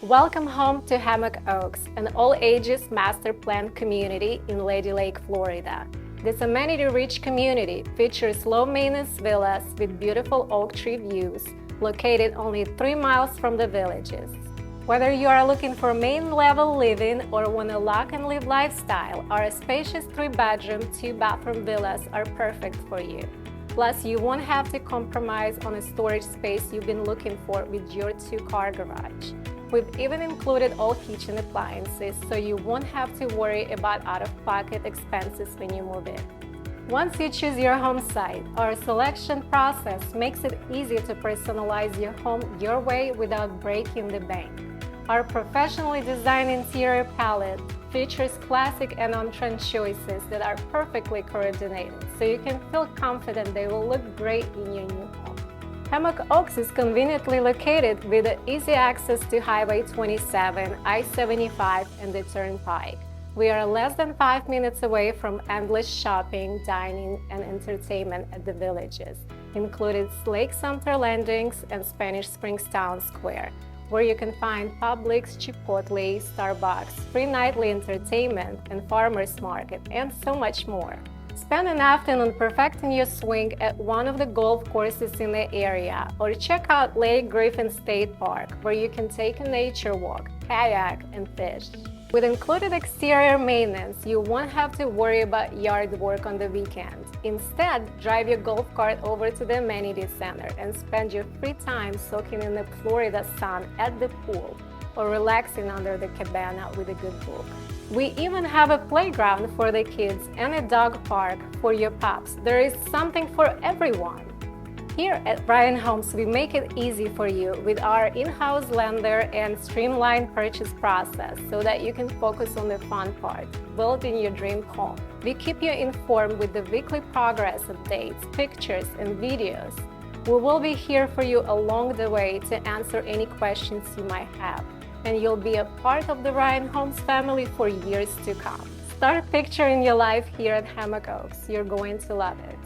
Welcome home to Hammock Oaks, an all-ages master planned community in Lady Lake, Florida. This amenity-rich community features low-maintenance villas with beautiful oak tree views, located only 3 miles from the villages. Whether you are looking for main-level living or want a lock-and-live lifestyle, our spacious 3-bedroom, 2-bathroom villas are perfect for you. Plus, you won't have to compromise on a storage space you've been looking for with your 2-car garage. We've even included all kitchen appliances, so you won't have to worry about out-of-pocket expenses when you move in. Once you choose your home site, our selection process makes it easy to personalize your home your way without breaking the bank. Our professionally designed interior palette features classic and on-trend choices that are perfectly coordinated, so you can feel confident they will look great in your new home. Hammock Oaks is conveniently located with easy access to Highway 27, I-75, and the Turnpike. We are less than 5 minutes away from endless shopping, dining, and entertainment at the villages, including Lake Sumter Landings and Spanish Springs Town Square, where you can find Publix, Chipotle, Starbucks, free nightly entertainment, and farmers market, and so much more. Spend an afternoon perfecting your swing at one of the golf courses in the area, or check out Lake Griffin State Park, where you can take a nature walk, kayak, and fish. With included exterior maintenance, you won't have to worry about yard work on the weekend. Instead, drive your golf cart over to the amenity center and spend your free time soaking in the Florida sun at the pool or relaxing under the cabana with a good book. We even have a playground for the kids and a dog park for your pups. There is something for everyone. Here at Ryan Homes, we make it easy for you with our in-house lender and streamlined purchase process so that you can focus on the fun part, building your dream home. We keep you informed with the weekly progress updates, pictures, and videos. We will be here for you along the way to answer any questions you might have, and you'll be a part of the Ryan Homes family for years to come. Start picturing your life here at Hammock Oaks. You're going to love it.